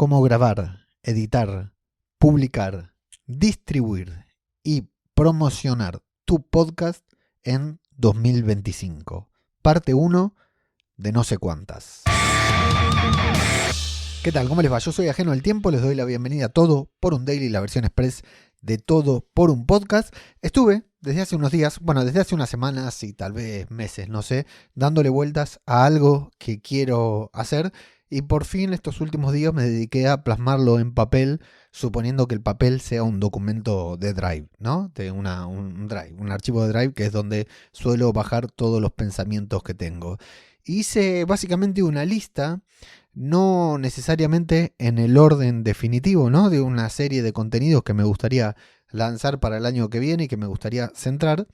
cómo grabar, editar, publicar, distribuir y promocionar tu podcast en 2025. Parte 1 de no sé cuántas. ¿Qué tal? ¿Cómo les va? Yo soy Ajeno al Tiempo, les doy la bienvenida a Todo por un Daily, la versión express de Todo por un Podcast. Estuve desde hace unos días, desde hace unas semanas y tal vez meses, no sé, dándole vueltas a algo que quiero hacer y por fin estos últimos días me dediqué a plasmarlo en papel, suponiendo que el papel sea un documento de Drive, ¿no? De un Drive, un archivo de Drive que es donde suelo bajar todos los pensamientos que tengo. Hice básicamente una lista, no necesariamente en el orden definitivo, ¿no? De una serie de contenidos que me gustaría lanzar para el año que viene y que me gustaría centrar,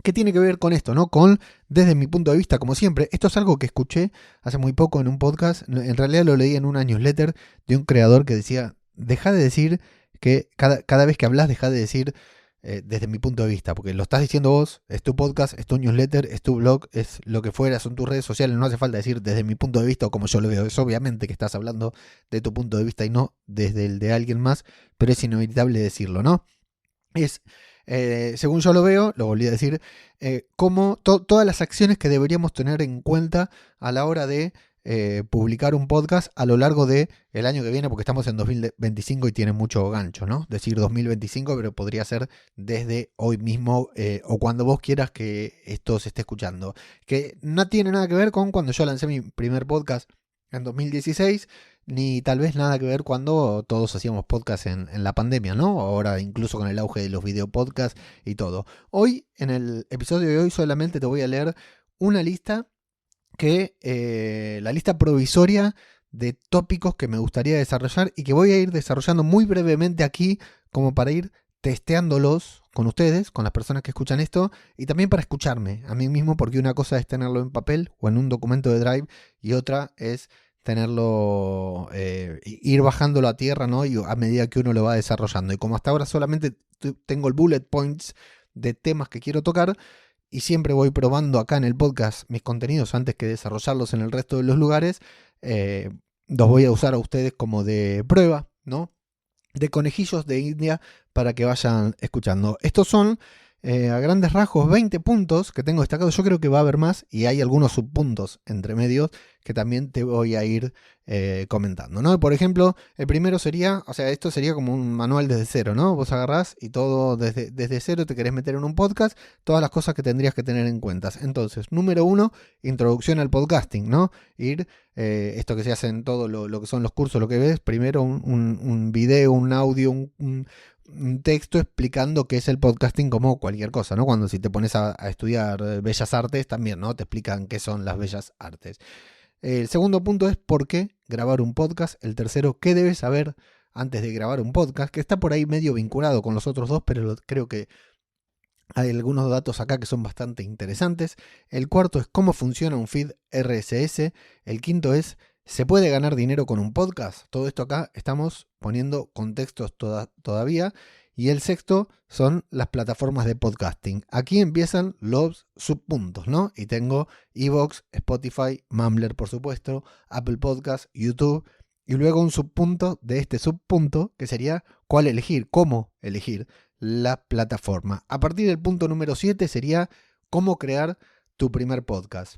que tiene que ver con esto, ¿no? Desde mi punto de vista, como siempre, esto es algo que escuché hace muy poco en un podcast, en realidad lo leí en una newsletter de un creador que decía, deja de decir que cada vez que hablas, deja de decir desde mi punto de vista, porque lo estás diciendo vos, es tu podcast, es tu newsletter, es tu blog, es lo que fuera, son tus redes sociales, no hace falta decir desde mi punto de vista o como yo lo veo, es obviamente que estás hablando de tu punto de vista y no desde el de alguien más, pero es inevitable decirlo, ¿no? Es, según yo lo veo, lo volví a decir, como todas las acciones que deberíamos tener en cuenta a la hora de publicar un podcast a lo largo del año que viene, porque estamos en 2025 y tiene mucho gancho, ¿no? Decir 2025, pero podría ser desde hoy mismo o cuando vos quieras que esto se esté escuchando. Que no tiene nada que ver con cuando yo lancé mi primer podcast en 2016, ni tal vez nada que ver cuando todos hacíamos podcast en la pandemia, ¿no? Ahora incluso con el auge de los videopodcasts y todo. Hoy, en el episodio de hoy, solamente te voy a leer una lista la lista provisoria de tópicos que me gustaría desarrollar y que voy a ir desarrollando muy brevemente aquí como para ir testeándolos con ustedes, con las personas que escuchan esto y también para escucharme a mí mismo, porque una cosa es tenerlo en papel o en un documento de Drive y otra es tenerlo, ir bajándolo a tierra, ¿no? Y a medida que uno lo va desarrollando. Y como hasta ahora solamente tengo el bullet points de temas que quiero tocar, y siempre voy probando acá en el podcast mis contenidos antes que desarrollarlos en el resto de los lugares, los voy a usar a ustedes como de prueba, ¿no? De conejillos de India para que vayan escuchando. Estos son, a grandes rasgos, 20 puntos que tengo destacados. Yo creo que va a haber más y hay algunos subpuntos entre medios que también te voy a ir comentando, ¿no? Por ejemplo, el primero sería, esto sería como un manual desde cero, ¿no? Vos agarrás y todo desde cero te querés meter en un podcast, todas las cosas que tendrías que tener en cuenta. Entonces, número 1, introducción al podcasting, ¿no? Esto que se hace en todo lo que son los cursos, lo que ves, primero un video, un audio, un texto explicando qué es el podcasting como cualquier cosa, ¿no? Cuando si te pones a estudiar bellas artes también, ¿no? Te explican qué son las bellas artes. El segundo punto es por qué grabar un podcast. El tercero, qué debes saber antes de grabar un podcast, que está por ahí medio vinculado con los otros dos, pero creo que hay algunos datos acá que son bastante interesantes. El cuarto es cómo funciona un feed RSS. El quinto es, ¿se puede ganar dinero con un podcast? Todo esto acá estamos poniendo contextos todavía. Y el sexto son las plataformas de podcasting. Aquí empiezan los subpuntos, ¿no? Y tengo iVoox, Spotify, Mumbler, por supuesto, Apple Podcasts, YouTube. Y luego un subpunto de este subpunto que sería cuál elegir, cómo elegir la plataforma. A partir del punto número 7 sería cómo crear tu primer podcast.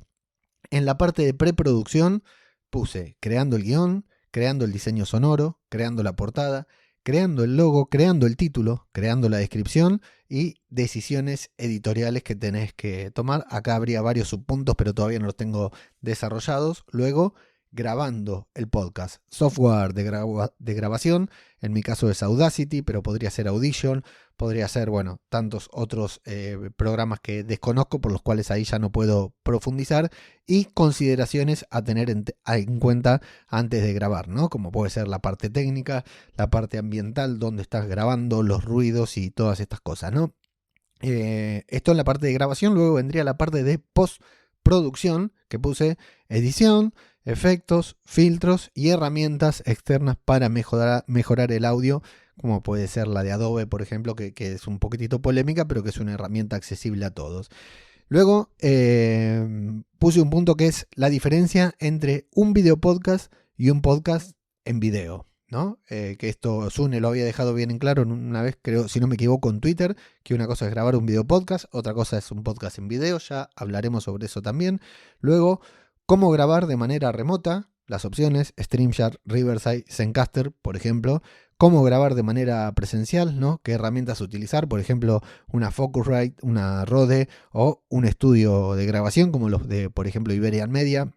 En la parte de preproducción puse creando el guión, creando el diseño sonoro, creando la portada, creando el logo, creando el título, creando la descripción y decisiones editoriales que tenés que tomar. Acá habría varios subpuntos, pero todavía no los tengo desarrollados. Luego, grabando el podcast. Software de grabación, en mi caso es Audacity, pero podría ser Audition, podría ser, tantos otros programas que desconozco, por los cuales ahí ya no puedo profundizar, y consideraciones a tener en cuenta antes de grabar, ¿no? Como puede ser la parte técnica, la parte ambiental, donde estás grabando, los ruidos y todas estas cosas, ¿no? Esto en la parte de grabación. Luego vendría la parte de postproducción, que puse edición, efectos, filtros y herramientas externas para mejorar el audio, como puede ser la de Adobe, por ejemplo, que es un poquitito polémica, pero que es una herramienta accesible a todos. Luego puse un punto que es la diferencia entre un video podcast y un podcast en video, ¿no? Que esto Sune lo había dejado bien en claro una vez, creo, si no me equivoco, en Twitter, que una cosa es grabar un video podcast, otra cosa es un podcast en video, ya hablaremos sobre eso también. Luego, cómo grabar de manera remota, las opciones, StreamYard, Riverside, Zencastr, por ejemplo. Cómo grabar de manera presencial, ¿no? Qué herramientas utilizar, por ejemplo, una Focusrite, una Rode o un estudio de grabación como los de, por ejemplo, Iberian Media,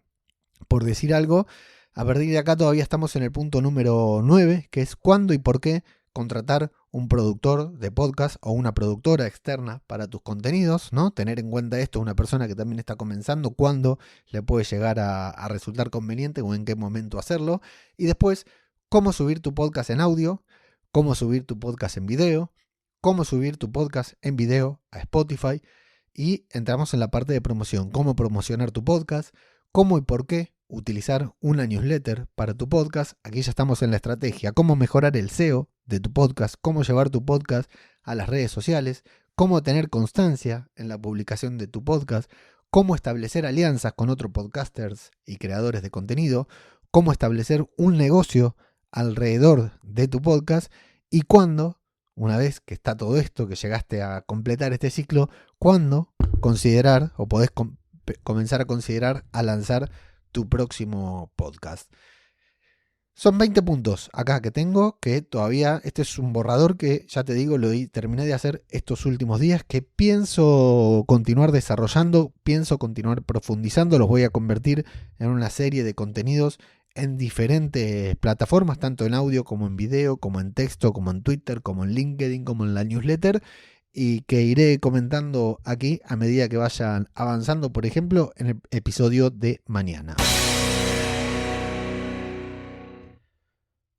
por decir algo. A partir de acá todavía estamos en el punto número 9, que es cuándo y por qué contratar un productor de podcast o una productora externa para tus contenidos, ¿no? Tener en cuenta esto, una persona que también está comenzando, cuándo le puede llegar a resultar conveniente o en qué momento hacerlo. Y después, cómo subir tu podcast en audio, cómo subir tu podcast en video, cómo subir tu podcast en video a Spotify. Y entramos en la parte de promoción, cómo promocionar tu podcast, cómo y por qué utilizar una newsletter para tu podcast. Aquí ya estamos en la estrategia, cómo mejorar el SEO de tu podcast, cómo llevar tu podcast a las redes sociales, cómo tener constancia en la publicación de tu podcast, cómo establecer alianzas con otros podcasters y creadores de contenido, cómo establecer un negocio alrededor de tu podcast y cuándo, una vez que está todo esto, que llegaste a completar este ciclo, cuándo considerar o podés comenzar a considerar a lanzar tu próximo podcast. Son 20 puntos acá que tengo, que todavía, este es un borrador que ya te digo, terminé de hacer estos últimos días, que pienso continuar desarrollando, pienso continuar profundizando, los voy a convertir en una serie de contenidos en diferentes plataformas, tanto en audio como en video, como en texto, como en Twitter, como en LinkedIn, como en la newsletter, y que iré comentando aquí a medida que vayan avanzando, por ejemplo, en el episodio de mañana.